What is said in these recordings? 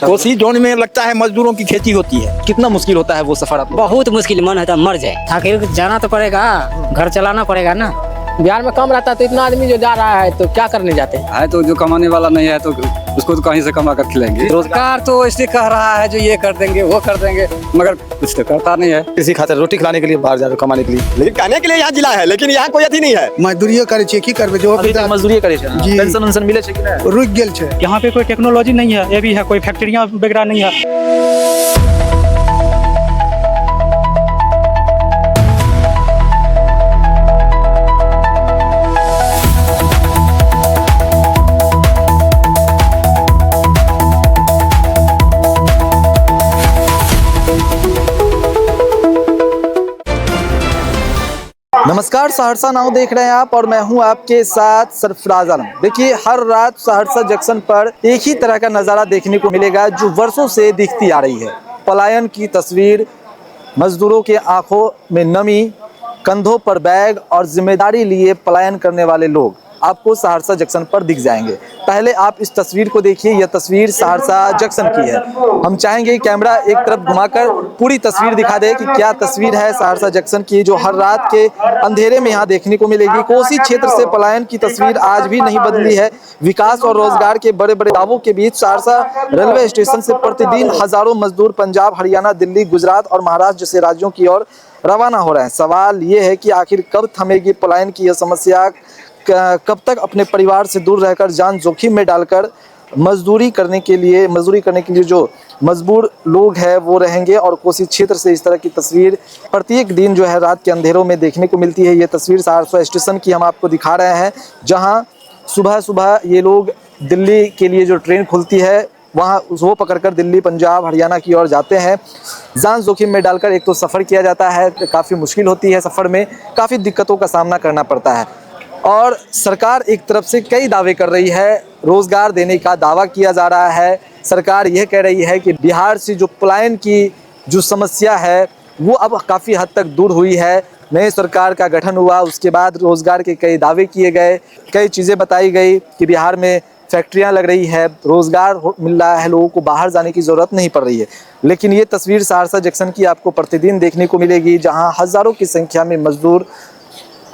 Kosi zone में लगता है मजदूरों की खेती होती है। कितना मुश्किल होता है वो सफर आप? बहुत मुश्किल, मन है तो मर जाए। आखिर जाना तो पड़ेगा, घर चलाना पड़ेगा ना। बिहार में कम रहता है तो इतना आदमी जो जा रहा है तो क्या करने जाते हैं? है तो जो कमाने वाला नहीं है तो उसको तो कहीं से कमा कर खिलाएंगे। रोजगार तो ऐसे कह रहा है जो ये कर देंगे वो कर देंगे, मगर कुछ तो करता नहीं है। किसी खातिर रोटी खिलाने के लिए बाहर जा रहे हो, कमाने के लिए। लेकिन कहने के लिए यहाँ जिला है, लेकिन यहाँ कोई अथी नहीं है। मजदूरियो करे छे, की करबे जो अभी तक मजदूरी करे छे। जी। पेंशन उनसन मिले छे कि नहीं? रुक गेल छे। यहाँ पे कोई टेक्नोलॉजी नहीं है, ये भी है, कोई फैक्ट्रियाँ वगैरह नहीं है। नमस्कार, सहरसा नाउ देख रहे हैं आप और मैं हूं आपके साथ सरफराज आलम। देखिए, हर रात सहरसा जंक्शन पर एक ही तरह का नज़ारा देखने को मिलेगा जो वर्षों से दिखती आ रही है। पलायन की तस्वीर, मजदूरों के आंखों में नमी, कंधों पर बैग और जिम्मेदारी लिए पलायन करने वाले लोग आपको सहरसा जंक्शन पर दिख जाएंगे। पहले आप इस तस्वीर को देखिए, यह तस्वीर सहरसा जंक्शन की है। हम चाहेंगे कैमरा एक तरफ घुमाकर पूरी तस्वीर दिखा दे कि क्या तस्वीर है सहरसा जंक्शन की, जो हर रात के अंधेरे में यहाँ देखने को मिलेगी। कोसी क्षेत्र से पलायन की तस्वीर आज भी नहीं बदली है। विकास और रोजगार के बड़े बड़े दावों के बीच सहरसा रेलवे स्टेशन से प्रतिदिन हजारों मजदूर पंजाब, हरियाणा, दिल्ली, गुजरात और महाराष्ट्र जैसे राज्यों की ओर रवाना हो रहे हैं। सवाल ये है कि आखिर कब थमेगी पलायन की यह समस्या, कब तक अपने परिवार से दूर रहकर जान जोखिम में डालकर मजदूरी करने के लिए जो मजबूर लोग हैं वो रहेंगे। और कोसी क्षेत्र से इस तरह की तस्वीर प्रत्येक दिन जो है रात के अंधेरों में देखने को मिलती है। ये तस्वीर सहरसा स्टेशन की हम आपको दिखा रहे हैं, जहां सुबह सुबह ये लोग दिल्ली के लिए जो ट्रेन खुलती है वहाँ वो पकड़कर दिल्ली, पंजाब, हरियाणा की ओर जाते हैं। जान जोखिम में डालकर एक तो सफ़र किया जाता है, काफ़ी मुश्किल होती है, सफ़र में काफ़ी दिक्कतों का सामना करना पड़ता है। और सरकार एक तरफ से कई दावे कर रही है, रोज़गार देने का दावा किया जा रहा है। सरकार यह कह रही है कि बिहार से जो पलायन की जो समस्या है वो अब काफ़ी हद तक दूर हुई है। नए सरकार का गठन हुआ, उसके बाद रोज़गार के कई दावे किए गए, कई चीज़ें बताई गई कि बिहार में फैक्ट्रियां लग रही है, रोज़गार मिल रहा है, लोगों को बाहर जाने की ज़रूरत नहीं पड़ रही है। लेकिन ये तस्वीर सहरसा जंक्शन की आपको प्रतिदिन देखने को मिलेगी, जहाँ हज़ारों की संख्या में मजदूर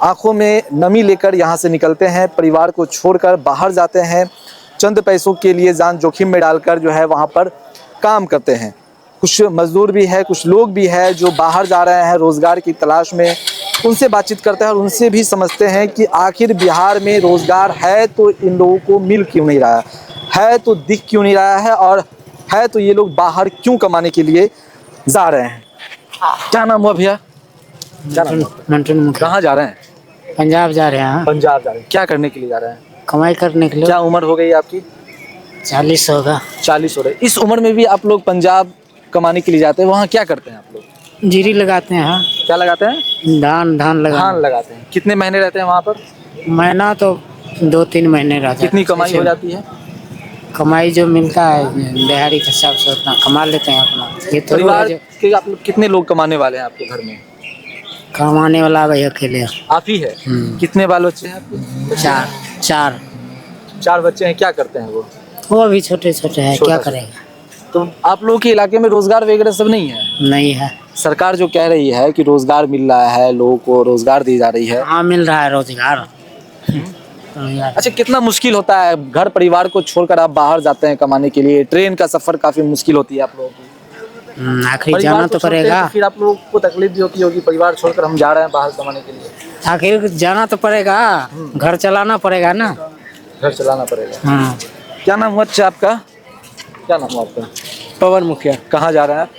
आंखों में नमी लेकर यहाँ से निकलते हैं, परिवार को छोड़कर बाहर जाते हैं, चंद पैसों के लिए जान जोखिम में डालकर जो है वहाँ पर काम करते हैं। कुछ मजदूर भी है, कुछ लोग भी है जो बाहर जा रहे हैं रोज़गार की तलाश में। उनसे बातचीत करते हैं और उनसे भी समझते हैं कि आखिर बिहार में रोज़गार है तो इन लोगों को मिल क्यों नहीं रहा है, तो दिख क्यों नहीं रहा है, और है तो ये लोग बाहर क्यों कमाने के लिए जा रहे हैं। क्या नाम हुआ भैया? कहाँ जा रहे हैं? पंजाब जा रहे हैं। पंजाब जा रहे हैं। क्या करने के लिए जा रहे हैं? कमाई करने के लिए। क्या उम्र हो गई आपकी? 40 होगा। 40 हो रहे। इस उम्र में भी आप लोग पंजाब कमाने के लिए जाते हैं, वहाँ क्या करते हैं आप लोग? जीरी लगाते हैं। क्या लगाते हैं? धान लगाते हैं। कितने महीने रहते हैं वहाँ पर? महीना तो 2-3 महीने रहता है। कितनी कमाई हो जाती है? कमाई जो मिलता है दिहाड़ी के हिसाब से उतना कमा लेते हैं अपना। ये तो परिवार के आप लोग कितने लोग कमाने वाले हैं आपके घर में? कमाने वाला भाई अकेले आप ही है। कितने बाल बच्चे हैं आपके? 4 4 बच्चे हैं। क्या करते हैं वो? अभी छोटे छोटे हैं, क्या करेगा। तो आप लोगों के इलाके में रोजगार वगैरह सब नहीं है? नहीं है। सरकार जो कह रही है कि रोजगार मिल रहा है, लोगों को रोजगार दी जा रही है। हाँ, मिल रहा है रोजगार। अच्छा, कितना मुश्किल होता है, घर परिवार को छोड़कर आप बाहर जाते हैं कमाने के लिए, ट्रेन का सफर काफी मुश्किल होती है आप लोगों की। आखिर जाना तो पड़ेगा। फिर आप लोगों को तकलीफ भी होगी, परिवार छोड़कर हम जा रहे हैं बाहर कमाने के लिए। आखिर जाना तो पड़ेगा, घर चलाना पड़ेगा ना। घर चलाना पड़ेगा। हाँ। क्या नाम हुआ अच्छा आपका? क्या नाम हुआ आपका? पवन मुखिया। कहाँ जा रहे हैं आप?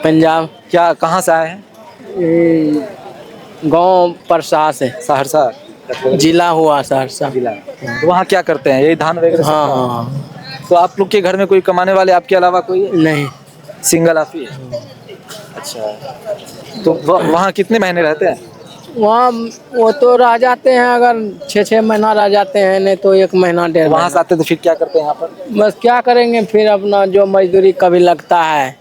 पंजाब। क्या, कहाँ से आए हैं? गांव परसा से। सहरसा जिला हुआ सहरसा। जिला। तो वहाँ क्या करते हैं? यही धान वगैरह? हाँ। तो आप लोग के घर में कोई कमाने वाले आपके अलावा कोई है? नहीं, सिंगल आप ही है। अच्छा, तो वहाँ कितने महीने रहते हैं? वहाँ वो तो रह जाते हैं, अगर 6-6 महीना रह जाते हैं, नहीं तो 1 महीना 1.5 वहाँ से आते तो फिर क्या करते हैं यहाँ पर? बस क्या करेंगे, फिर अपना जो मजदूरी कभी लगता है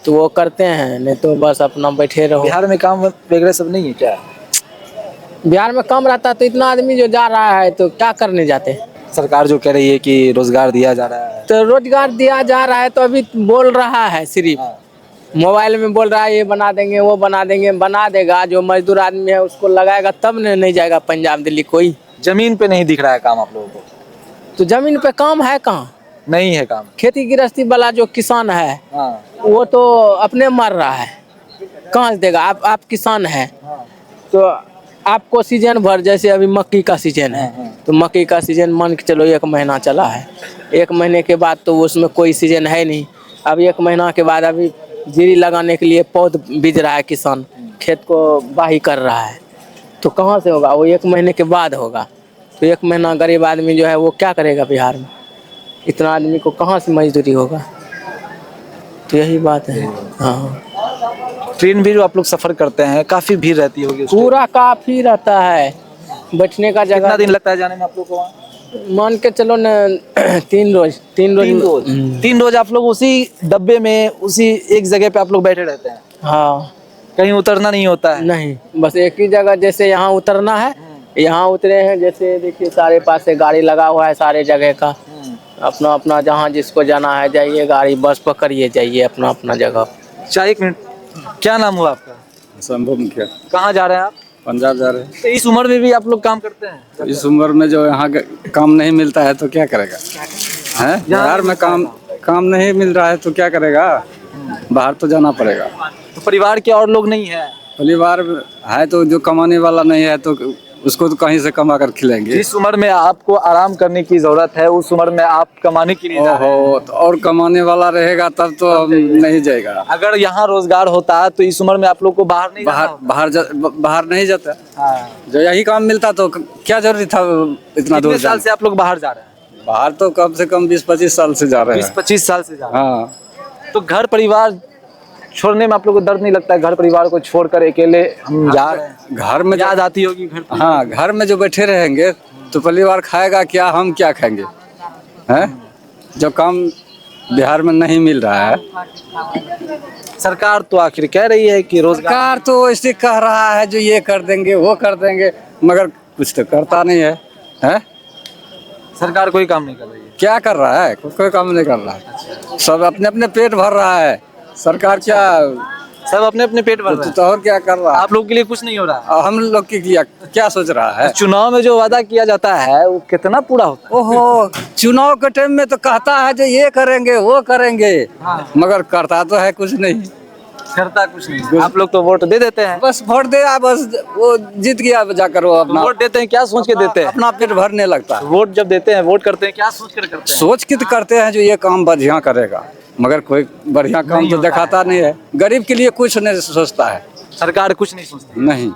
तो वो करते हैं, नहीं तो बस अपना बैठे रहो। बिहार में काम वगैरह सब नहीं है क्या? बिहार में कम रहता है तो इतना आदमी जो जा रहा है तो क्या करने जाते हैं? सरकार जो कह रही है कि रोजगार दिया जा रहा है। तो रोजगार दिया जा रहा है तो अभी बोल रहा है सिर्फ मोबाइल में बोल रहा है ये बना देंगे वो बना देंगे, बना देगा। जो मजदूर आदमी है उसको लगाएगा तब नहीं जाएगा पंजाब दिल्ली कोई। जमीन पे नहीं दिख रहा है काम आप लोगों को? तो जमीन पे काम है कहाँ? नहीं है काम। खेती गृहस्थी वाला जो किसान है वो तो अपने मर रहा है, कहाँ से देगा? आप किसान है तो आपको सीजन भर, जैसे अभी मक्की का सीजन है तो मक्की का सीजन मान के चलो 1 महीना चला है, 1 महीने के बाद तो उसमें कोई सीजन है नहीं। अब 1 महीना के बाद अभी जीरी लगाने के लिए पौध बीज रहा है किसान, खेत को बाही कर रहा है, तो कहाँ से होगा? वो 1 महीने के बाद होगा। तो 1 महीना गरीब आदमी जो है वो क्या करेगा बिहार में? इतना आदमी को कहाँ से मजदूरी होगा? तो यही बात है। हाँ, ट्रेन भी जो आप लोग सफर करते हैं काफी भीड़ रहती होगी उस पूरा काफी रहता है, बैठने का ट्रेन? जगह। कितना दिन लगता है जाने में आप लोग को वहाँ? मान के चलो न 3 रोज 3 रोज आप लोग उसी डब्बे में उसी एक जगह पे आप लोग बैठे रहते हैं? हाँ, कहीं उतरना नहीं होता है? नहीं, बस एक ही जगह। जैसे यहाँ उतरना है, यहाँ उतरे हैं, जैसे देखिए सारे पास से गाड़ी लगा हुआ है सारे जगह का, अपना अपना जहाँ जिसको जाना है जाइए, गाड़ी बस पकड़िए जाइए अपना अपना जगह। अच्छा, 1 मिनट, क्या नाम हुआ आपका? संभव मुखिया। कहाँ जा रहे हैं आप? पंजाब जा रहे हैं। तो इस उम्र में भी आप लोग काम करते हैं? इस उम्र में जो यहाँ काम नहीं मिलता है तो क्या करेगा? है बिहार में काम नहीं मिल रहा है तो क्या करेगा? बाहर तो जाना पड़ेगा। तो परिवार के और लोग नहीं है? परिवार है तो जो कमाने वाला नहीं है तो उसको तो कहीं से कमा कर खिलाएंगे। जिस उम्र में आपको आराम करने की जरूरत है उस उम्र में आप कमाने के लिए जा रहे हैं। ओहो, तो और कमाने वाला रहेगा तब तो हम नहीं जाएगा। अगर यहाँ रोजगार होता तो इस उम्र में आप लोग को बाहर नहीं जाना होता। बाहर नहीं जाता। हाँ। जो यही काम मिलता तो क्या जरूरी था इतना दूर कितने साल जाने? से आप लोग बाहर जा रहे हैं? बाहर तो कम से कम 20-25 साल से जा रहे हैं। 20-25 साल से जा रहे हैं। हाँ, तो घर परिवार छोड़ने में आप लोग को दर्द नहीं लगता है? घर परिवार को छोड़कर अकेले हम जा रहे हैं, घर में याद आती होगी घर की? हाँ, घर में जो बैठे रहेंगे तो परिवार खाएगा क्या, हम क्या खाएंगे? हैं? जो काम बिहार में नहीं मिल रहा है। सरकार तो आखिर कह रही है कि रोजगार, सरकार तो ऐसे कह रहा है जो ये कर देंगे वो कर देंगे, मगर कुछ तो करता नहीं है। हैं? सरकार कोई काम नहीं कर रही है। क्या कर रहा है? कोई काम नहीं कर रहा है। सब अपने अपने पेट भर रहा है। सरकार क्या, सब अपने अपने पेट भर रहे हैं। तो और क्या कर रहा है? आप लोग के लिए कुछ नहीं हो रहा है। और हम लोग की क्या सोच रहा है? चुनाव में जो वादा किया जाता है वो कितना पूरा होता है? ओहो, चुनाव के टाइम में तो कहता है जो ये करेंगे वो करेंगे, मगर करता तो है कुछ नहीं। करता कुछ नहीं। आप लोग तो वोट दे देते हैं, बस वोट दे, बस वो जीत गया जाकर वो अपना वोट देते हैं क्या सोच के देते हैं? अपना पेट भरने लगता है। वोट जब देते हैं, वोट करते हैं क्या सोच कर करते हैं? सोच के तो करते हैं जो ये काम बढ़िया करेगा, मगर कोई बढ़िया काम तो दिखाता नहीं है। गरीब के लिए कुछ नहीं सोचता है। सरकार कुछ नहीं सोचती। नहीं,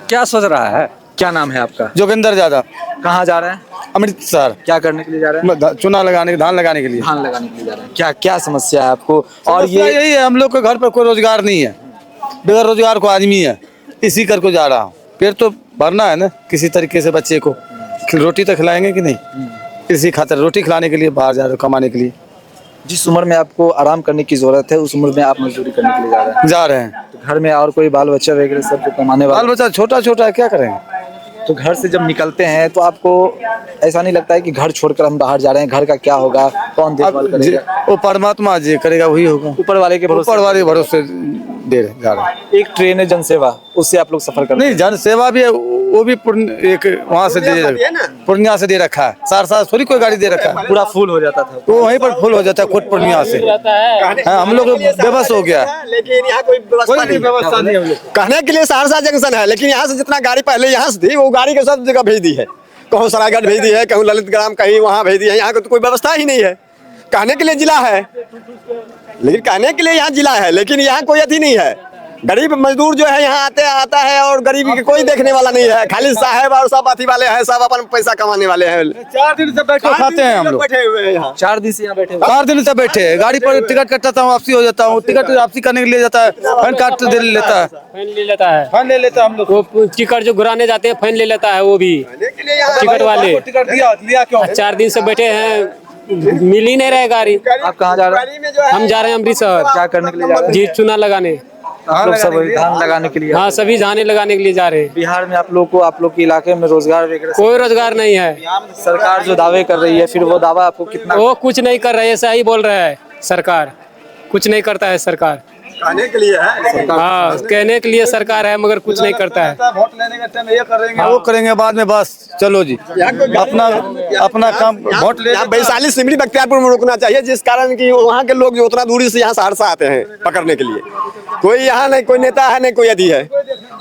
क्या सोच रहा है? क्या नाम है आपका? जोगिंदर यादव, कहाँ जा रहे हैं? अमृतसर। क्या करने के लिए जा रहे हैं? चुनाव लगाने, धान लगाने के लिए। धान लगाने के लिए जा रहे हैं। क्या क्या समस्या है आपको? और समस्या ये यही है, हम लोग के घर पर कोई रोजगार नहीं है, बगैर रोजगार को आदमी है, इसी कर को जा रहा हूँ। पेट तो भरना है ना किसी तरीके से, बच्चे को रोटी तो खिलाएंगे कि नहीं, इसी खातिर रोटी खिलाने के लिए बाहर जा रहे हो, कमाने के लिए। जिस उम्र में आपको आराम करने की जरूरत है उस उम्र में आप मजदूरी करने के लिए जा रहे हैं। तो घर में और कोई बाल बच्चा वगैरह सब जो कमाने बाल वाला, बच्चा छोटा छोटा है, क्या करेंगे? तो घर से जब निकलते हैं तो आपको ऐसा नहीं लगता है कि घर छोड़कर हम बाहर जा रहे हैं, घर का क्या होगा, कौन देखभाल अब करेगा? वो परमात्मा जी करेगा, वही होगा। ऊपर वाले के भरोसे ऊपर वाले भरोसे दे रहे जा रहे हैं। एक ट्रेन है जनसेवा, उससे आप लोग सफर करते नहीं, जन सेवा भी है, वो भी एक वहाँ से पूर्णिया से दे रखा है, सहरसा थोड़ी कोई गाड़ी दे रखा है। पूरा फुल हो जाता था। तो वहीं पर फुल हो जाता है कोट पूर्णिया से। हाँ, हम लोग बेबस हो गया, लेकिन यहाँ कोई व्यवस्था नहीं हम लोग। कहने के लिए सहरसा जंक्शन है, लेकिन यहाँ से जितना गाड़ी पहले यहाँ से थी वो गाड़ी के सब जगह भेज दी है, कहूँ सरायगढ़ भेज दी है, कहूँ ललितग्राम, कहीं वहाँ भेज दी है। यहाँ को तो कोई व्यवस्था ही नहीं है। कहने के लिए जिला है, लेकिन कहने के लिए यहाँ जिला है, लेकिन यहाँ कोई अथी नहीं है। गरीब मजदूर जो है यहाँ आता है और गरीबी के कोई देखने वाला नहीं है। खाली साहब और सब अथी वाले हैं, सब अपन पैसा कमाने वाले हैं। 4 दिन से बैठे खाते हैं हम लोग, बैठे हुए हैं यहाँ। 4 दिन से यहाँ बैठे हुए। 4 दिन से बैठे हैं। गाड़ी पर टिकट कटाता हूँ, वापसी हो जाता हूँ, टिकट वापसी करने के लिए जाता है, फाइन काट दे लेता है, फाइन ले लेता है। फाइन ले लेता है हम लोग। वो टिकट जो घुराने जाते हैं फाइन ले लेता है, वो भी टिकट वाले। टिकट लिया क्यों? 4 दिन से बैठे हैं, मिल ही नहीं रहे गाड़ी। आप कहाँ जा रहे हैं? हम जा रहे हैं अमृतसर। क्या करने के लिए जा रहे हैं? जी चुनाव लगाने। आप लोग सब धान लगाने के लिए हाँ, सभी जाने लगाने के लिए जा रहे हैं। बिहार में आप लोग को, आप लोग के इलाके में रोजगार वगैरह कोई रोजगार नहीं है। सरकार जो दावे कर रही है, फिर वो दावा आपको कितना? वो कुछ नहीं कर रही है, सही बोल रहा है सरकार, कुछ नहीं करता है सरकार। कहने के लिए है, हाँ, कहने के लिए सरकार है मगर कुछ नहीं करता है। वोट लेने के टाइम ये करेंगे, वो करेंगे बाद में, बस चलो जी अपना काम वोट ले। वैशाली सिमरी बख्तियारपुर में रुकना चाहिए, जिस कारण कि वहाँ के लोग जो उतना दूरी से यहाँ सहरसा आते हैं पकड़ने के लिए। कोई यहाँ नहीं, कोई नेता है नहीं, कोई यदि है,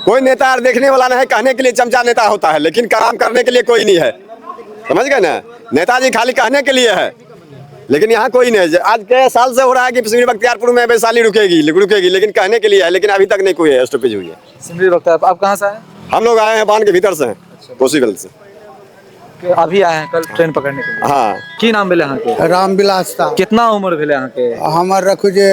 कोई नेता देखने वाला नहीं है। कहने के लिए चमचा नेता होता है, लेकिन काम करने के लिए कोई नहीं है। समझ गए ना, नेताजी खाली कहने के लिए है, लेकिन यहाँ कोई नहीं है। आज कई साल से हो रहा है कि सिमरी बख्तियारपुर में वैशाली रुकेगी, लेकिन कहने के लिए है, लेकिन अभी तक नहीं कोई स्टॉपेज हुई है। सिमरी बख्तियारपुर, आप कहाँ से आए? हम लोग आए हैं बांध के भीतर से हैं, कोसी बेल्ट से। अभी आए हैं कल ट्रेन पकड़ने के लिए? हाँ। की नाम भेले यहाँ के? रामविलास था। कितना उम्र भेले यहाँ के? हमार रखू जे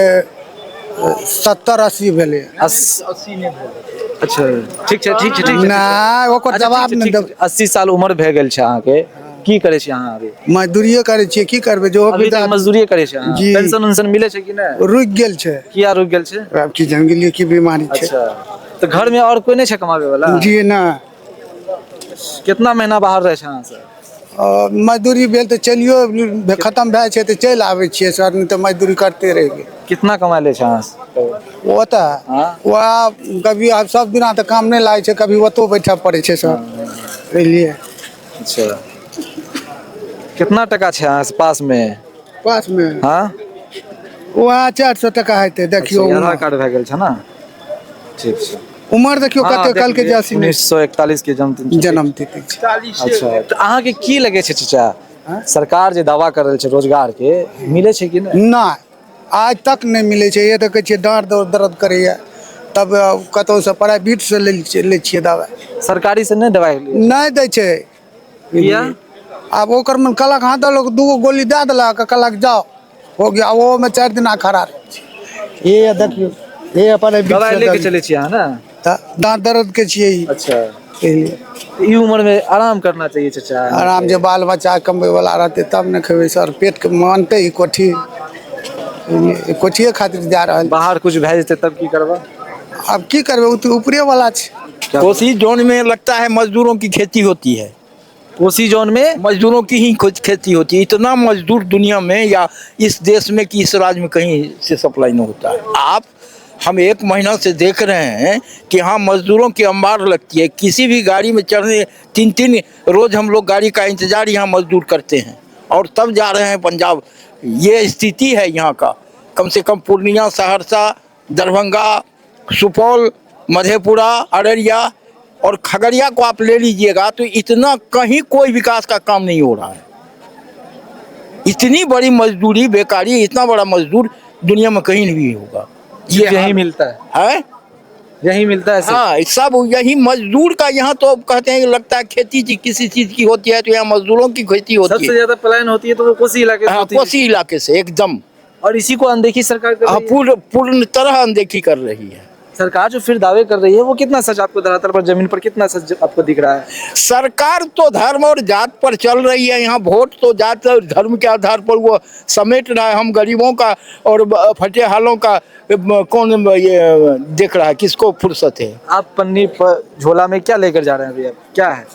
70-80 भेले। 80 ने भेले। अच्छा, ठीक है, ठीक है, ठीक है। ना ओकर जवाब नहीं दब। 80 साल उम्र भए गेल छै अहाँ के, की करे छी अहाँ अभी? मजदूरिये करे छियै, की करबे? जो अभी तक मजदूरिये करे छी अहाँ? जी। पेंशन उंशन मिले छै कि नहीं? रुक गेल छै। किया रुक गेल छै? अब की जान गेलिए की बीमारी छै। अच्छा, तो घर में और कोई नहीं छै कमावे वाला? जी ना। कितना महीना बाहर रहे छै अहाँ से? मजदूरी भेल तो चलियो, खत्म भए छै तो चल आवे छियै सर, नहीं तो मजदूरी करते रहिए। कितना कमा ले छै अहाँ से? वो तो वह कभी आप सब दिना तो काम नहीं लागे छै, कभी ओतो बैठा पड़े छै सर, इसलिए। अच्छा, कितना टका छै अहाँ पास में? पास में हाँ, वहाँ 400 टका हेतै। देखियो आधार कार्ड भए गेल छै ना? ठीक छै। उम्र देखियो कते कल के जासी 1941 के जन्मतिथि छै। अच्छा, तो अहाँ के की लगे छै चाचा, सरकार जे दावा कर रहल छै रोजगार के, मिले छै कि नहीं? ना, आज तक नहीं मिले छै। ये तो कहे छियै डाँर दर्द करैया, तब कतौ से प्राइवेट से ले छियै दवाई, सरकारी से नहीं दवाई नहीं दै छै। किया? अब ओकर मन कहलक हाँ देलक, 2 गोली दे देलक, कहलक जाओ, हो गया। वो में 4 दिन खड़ा रहे। ये देखियो, ये अपन दवाई लेके चले छियै अहाँ ना? दाँत दर्द के छियै। अच्छा, ई उम्र में आराम करना चाहिए चाचा। आराम, जे बाल बच्चा कमबै वाला रहते तब न खेबै सर, पेट के मानते ही कोठी, कोठिए खातिर जा रहल। बाहर कुछ भए जेतै तब की करबा? अब की करबे, वो तो ऊपरे वाला छै। कोसी जोन में लगता है मजदूरों की खेती होती है। कोसी जोन में मजदूरों की ही खेती होती है। इतना मजदूर दुनिया में या इस देश में कि इस राज्य में कहीं से सप्लाई नहीं होता है। हम 1 महीना से देख रहे हैं कि हाँ मजदूरों की अंबार लगती है। किसी भी गाड़ी में चढ़ने 3 रोज हम लोग गाड़ी का इंतजार यहाँ मजदूर करते हैं और तब जा रहे हैं पंजाब। ये स्थिति है यहाँ का। कम से कम पूर्णिया, सहरसा, दरभंगा, सुपौल, मधेपुरा, अररिया और खगड़िया को आप ले लीजिएगा तो इतना कहीं कोई विकास का काम नहीं हो रहा है। इतनी बड़ी मजदूरी, बेकारी, इतना बड़ा मजदूर दुनिया में कहीं नहीं होगा। ये यही मिलता है? यही मिलता है? हाँ, सब यही मजदूर का। यहाँ तो कहते हैं लगता है खेती किसी चीज की होती है तो यहाँ मजदूरों की खेती होती है। सबसे ज्यादा पलायन होती है तो वो कोसी इलाके से होती है। कोसी इलाके से एकदम। और इसी को अनदेखी सरकार कर रही है। पूर्ण तरह अनदेखी कर रही है सरकार। जो फिर दावे कर रही है वो कितना सच आपको धरातल पर, जमीन पर कितना सच आपको दिख रहा है? सरकार तो धर्म और जात पर चल रही है। यहाँ वोट तो जात और धर्म के आधार पर वो समेट रहा है। हम गरीबों का और फटे हालों का कौन ये देख रहा है? किसको फुर्सत है? आप पन्नी पर झोला में क्या लेकर जा रहे हैं अभी? आप क्या है?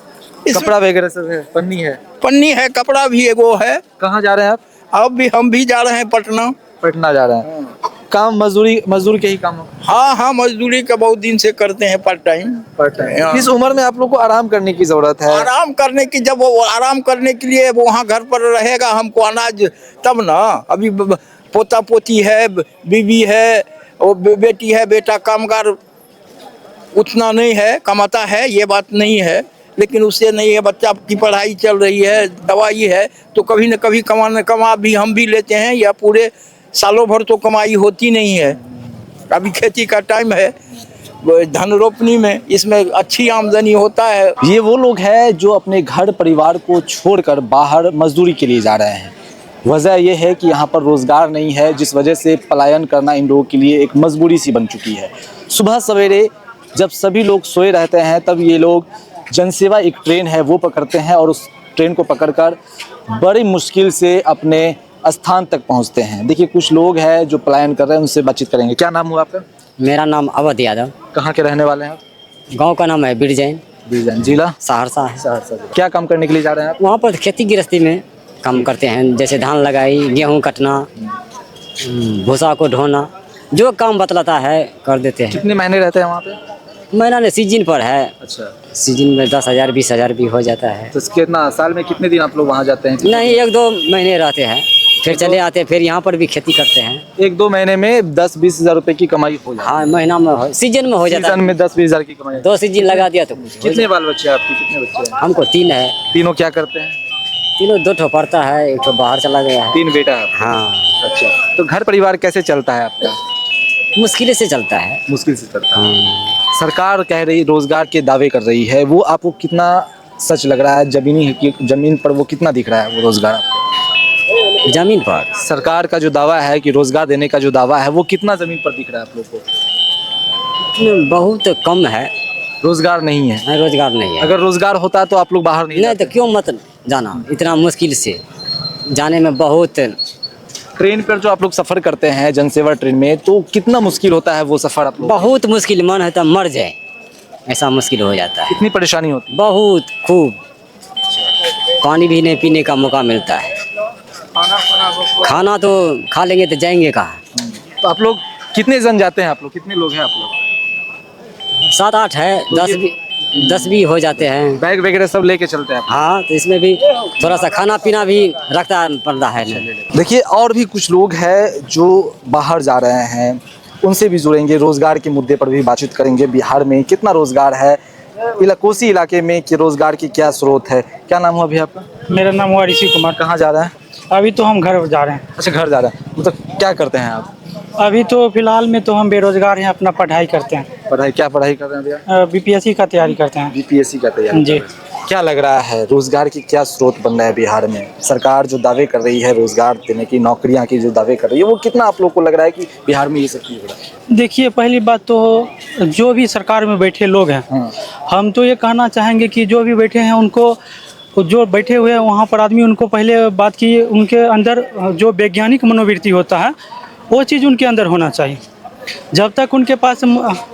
कपड़ा वगैरह सब है? पन्नी है? पन्नी है, कपड़ा भी एगो है। कहाँ जा रहे हैं आप? अब भी हम भी जा रहे हैं पटना जा रहे हैं। काम मजदूर के ही काम? हाँ, मजदूरी का बहुत दिन से करते हैं पार्ट टाइम। इस उम्र में आप लोग को आराम करने की जरूरत है। आराम करने की, जब वो आराम करने के लिए वो वहाँ घर पर रहेगा, हमको अनाज तब ना। अभी पोता पोती है, बीवी है, और बेटी है, बेटा कामगार उतना नहीं है, कमाता है, ये बात नहीं है, लेकिन उससे नहीं है। बच्चा की पढ़ाई चल रही है, दवाई है, तो कभी न कभी कमा भी हम भी लेते हैं। या पूरे सालों भर तो कमाई होती नहीं है। अभी खेती का टाइम है, धन रोपनी में, इसमें अच्छी आमदनी होता है। ये वो लोग हैं जो अपने घर परिवार को छोड़कर बाहर मजदूरी के लिए जा रहे हैं। वजह यह है कि यहाँ पर रोजगार नहीं है, जिस वजह से पलायन करना इन लोगों के लिए एक मजबूरी सी बन चुकी है। सुबह सवेरे जब सभी लोग सोए रहते हैं तब ये लोग जनसेवा एक ट्रेन है वो पकड़ते हैं और उस ट्रेन को पकड़कर बड़ी मुश्किल से अपने स्थान तक पहुँचते हैं। देखिए कुछ लोग हैं जो पलायन कर रहे हैं, उनसे बातचीत करेंगे। क्या नाम हुआ आपका? मेरा नाम अवध यादव। कहाँ के रहने वाले हैं आप? गांव का नाम है बिरजैन, जिला सहरसा है। सहरसा। क्या काम करने के लिए जा रहे हैं आप? वहाँ पर खेती गृहस्थी में काम करते हैं, जैसे धान लगाई, गेहूँ कटना, भूसा को ढोना, जो काम बतलाता है कर देते हैं। कितने महीने रहते हैं वहाँ पे? महीना ने सीजन पर है। अच्छा। सीजन में 10,000 20,000 भी हो जाता है। तो कितना साल में कितने दिन आप लोग वहाँ जाते हैं? नहीं, 1-2 महीने रहते हैं, फिर चले आते हैं, फिर यहाँ पर भी खेती करते हैं। 1-2 महीने में 10-20 हज़ार रुपए की कमाई हो जाती है। हाँ, महीना में हो, सीजन में हो जाता सीजन है। में 10-20 हज़ार की कमाई। 2 सीजन लगा दिया तो कुछ। कितने बाल बच्चे हैं आपके? कितने बच्चे हैं? हमको 3 है। तीनों क्या करते हैं? तीनों 2 ठो पढ़ता है, 1 ठो बाहर चला गया है। 3 बेटा है आपका? हाँ, अच्छा। तो घर परिवार कैसे चलता है आपका? मुश्किल से चलता है। मुश्किल से चलता है। सरकार कह रही रोजगार के दावे कर रही है, वो आपको कितना सच लग रहा है? जमीन पर वो कितना दिख रहा है वो रोजगार आपको? जमीन पर सरकार का जो दावा है कि रोजगार देने का जो दावा है वो कितना जमीन पर दिख रहा है आप लोग को? बहुत कम है। रोजगार नहीं है। रोजगार नहीं है। अगर रोजगार होता तो आप लोग बाहर नहीं तो क्यों मत जाना इतना मुश्किल से जाने में? बहुत ट्रेन पर जो आप लोग सफर करते हैं जनसेवा ट्रेन में, तो कितना मुश्किल होता है वो सफर आप लोग? बहुत मुश्किल, मन है तो मर जाए, ऐसा मुश्किल हो जाता है। कितनी परेशानी होती है? बहुत खूब। पानी भी नहीं पीने का मौका मिलता है। खाना तो खा लेंगे तो जाएंगे कहाँ? तो आप लोग कितने जन जाते हैं? आप लोग कितने लोग हैं आप लोग? 7-8 है, 10 भी हो जाते हैं। बैग वगैरह सब लेके चलते हैं आप? हाँ, तो इसमें भी थोड़ा सा खाना पीना भी रखता पड़ता है। देखिए और भी कुछ लोग हैं जो बाहर जा रहे हैं, उनसे भी जुड़ेंगे, रोजगार के मुद्दे पर भी बातचीत करेंगे। बिहार में कितना रोजगार है, कोसी इलाके में कि रोजगार की क्या स्रोत है? क्या नाम हुआ अभी आपका? मेरा नाम हुआ ऋषि कुमार। कहाँ जा रहा है? अभी तो हम घर जा रहे हैं। अच्छा, घर जा रहा है। मतलब क्या करते हैं आप? अभी तो फिलहाल में तो हम बेरोजगार हैं, अपना पढ़ाई करते हैं। पढ़ाई क्या पढ़ाई कर रहे हैं भैया? बीपीएससी का तैयारी करते हैं। बीपीएससी का तैयारी जी। क्या लग रहा है रोजगार की क्या स्रोत बन रहा है बिहार में? सरकार जो दावे कर रही है रोजगार देने की, नौकरियां की जो दावे कर रही है, वो कितना आप लोग को लग रहा है कि बिहार में ये सब चीज हो रहा है? देखिए, पहली बात तो जो भी सरकार में बैठे लोग हैं, हम तो ये कहना चाहेंगे कि जो भी बैठे हैं उनको, जो बैठे हुए हैं वहाँ पर आदमी, उनको पहले बात की उनके अंदर जो वैज्ञानिक मनोवृत्ति होता है वो चीज़ उनके अंदर होना चाहिए। जब तक उनके पास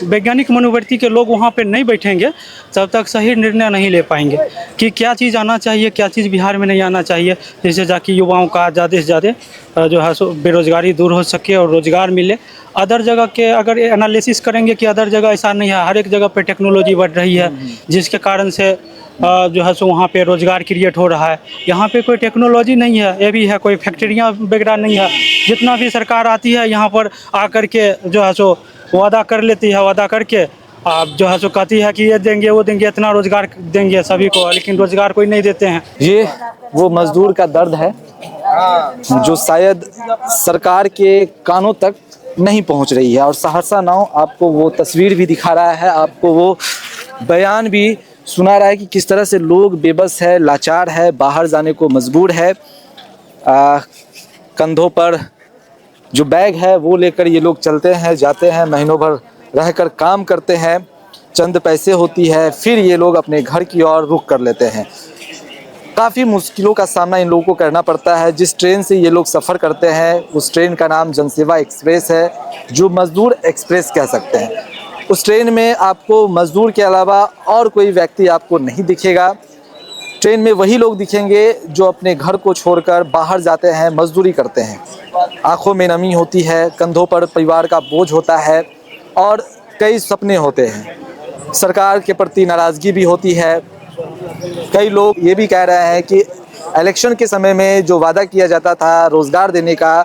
वैज्ञानिक मनोवृत्ति के लोग वहाँ पे नहीं बैठेंगे तब तक सही निर्णय नहीं ले पाएंगे कि क्या चीज़ आना चाहिए, क्या चीज़ बिहार में नहीं आना चाहिए, जिससे जाकि युवाओं का ज़्यादा से ज़्यादा जो है सो बेरोज़गारी दूर हो सके और रोज़गार मिले। अदर जगह के अगर एनालिसिस करेंगे कि अदर जगह ऐसा नहीं है, हर एक जगह पे टेक्नोलॉजी बढ़ रही है, जिसके कारण से जो है सो वहाँ पे रोज़गार क्रिएट हो रहा है। यहाँ पे कोई टेक्नोलॉजी नहीं है, ये भी है, कोई फैक्ट्रियाँ वगैरह नहीं है। जितना भी सरकार आती है यहाँ पर आकर के जो है सो वादा कर लेती है, वादा करके आप जो है सो कहती है कि ये देंगे वो देंगे, इतना रोज़गार देंगे सभी को, लेकिन रोज़गार कोई नहीं देते हैं। ये वो मजदूर का दर्द है जो शायद सरकार के कानों तक नहीं पहुँच रही है। और सहरसा नाउ आपको वो तस्वीर भी दिखा रहा है, आपको वो बयान भी सुना रहा है कि किस तरह से लोग बेबस है, लाचार है, बाहर जाने को मजबूर है। कंधों पर जो बैग है वो लेकर ये लोग चलते हैं, जाते हैं, महीनों भर रहकर काम करते हैं, चंद पैसे होती है, फिर ये लोग अपने घर की ओर रुख कर लेते हैं। काफ़ी मुश्किलों का सामना इन लोगों को करना पड़ता है। जिस ट्रेन से ये लोग सफ़र करते हैं उस ट्रेन का नाम जनसेवा एक्सप्रेस है, जो मजदूर एक्सप्रेस कह सकते हैं। उस ट्रेन में आपको मजदूर के अलावा और कोई व्यक्ति आपको नहीं दिखेगा। ट्रेन में वही लोग दिखेंगे जो अपने घर को छोड़कर बाहर जाते हैं, मजदूरी करते हैं। आंखों में नमी होती है, कंधों पर परिवार का बोझ होता है और कई सपने होते हैं। सरकार के प्रति नाराज़गी भी होती है। कई लोग ये भी कह रहे हैं कि इलेक्शन के समय में जो वादा किया जाता था रोज़गार देने का,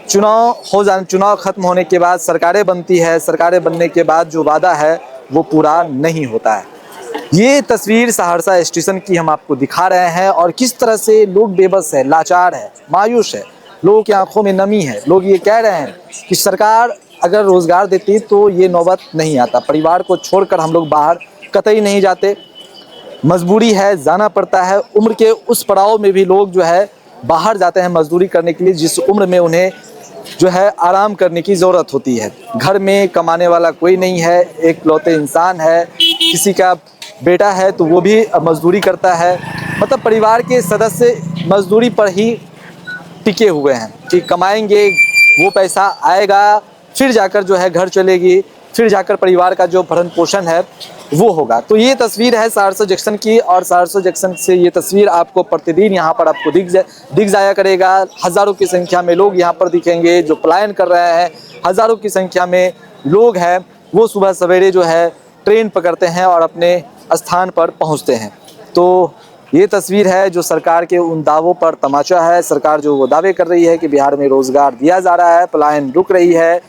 चुनाव खत्म होने के बाद सरकारें बनती है, सरकारें बनने के बाद जो वादा है वो पूरा नहीं होता है। ये तस्वीर सहरसा स्टेशन की हम आपको दिखा रहे हैं और किस तरह से लोग बेबस है, लाचार है, मायूस है, लोगों की आंखों में नमी है। लोग ये कह रहे हैं कि सरकार अगर रोज़गार देती तो ये नौबत नहीं आता, परिवार को छोड़कर हम लोग बाहर कतई नहीं जाते, मजबूरी है, जाना पड़ता है। उम्र के उस पड़ाव में भी लोग जो है बाहर जाते हैं मजदूरी करने के लिए, जिस उम्र में उन्हें जो है आराम करने की ज़रूरत होती है। घर में कमाने वाला कोई नहीं है, एक लौते इंसान है, किसी का बेटा है तो वो भी मजदूरी करता है। मतलब परिवार के सदस्य मजदूरी पर ही टिके हुए हैं कि कमाएंगे वो पैसा आएगा फिर जाकर जो है घर चलेगी, फिर जाकर परिवार का जो भरण पोषण है वो होगा। तो ये तस्वीर है सहरसा जंक्शन की, और सहरसा जंक्शन से ये तस्वीर आपको प्रतिदिन यहाँ पर आपको दिख जाया करेगा। हज़ारों की संख्या में लोग यहाँ पर दिखेंगे जो पलायन कर रहे हैं। हज़ारों की संख्या में लोग हैं वो सुबह सवेरे जो है ट्रेन पकड़ते हैं और अपने स्थान पर पहुँचते हैं। तो ये तस्वीर है जो सरकार के उन दावों पर तमाचा है। सरकार जो वो दावे कर रही है कि बिहार में रोजगार दिया जा रहा है, पलायन रुक रही है,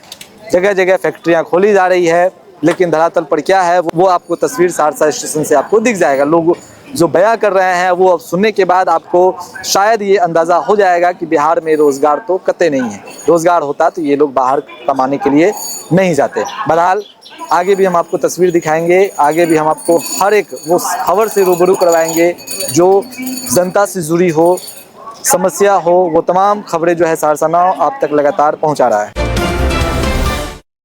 जगह जगह फैक्ट्रियां खोली जा रही है, लेकिन धरातल पर क्या है वो आपको तस्वीर सहरसा स्टेशन से आपको दिख जाएगा। लोग जो बयां कर रहे हैं वो अब सुनने के बाद आपको शायद ये अंदाज़ा हो जाएगा कि बिहार में रोज़गार तो कतई नहीं है। रोज़गार होता तो ये लोग बाहर कमाने के लिए नहीं जाते। बहरहाल आगे भी हम आपको तस्वीर दिखाएंगे, आगे भी हम आपको हर एक वो खबर से रूबरू करवाएंगे जो जनता से जुड़ी हो, समस्या हो, वो तमाम खबरें जो है सहरसा नाउ आप तक लगातार पहुंचा रहा है।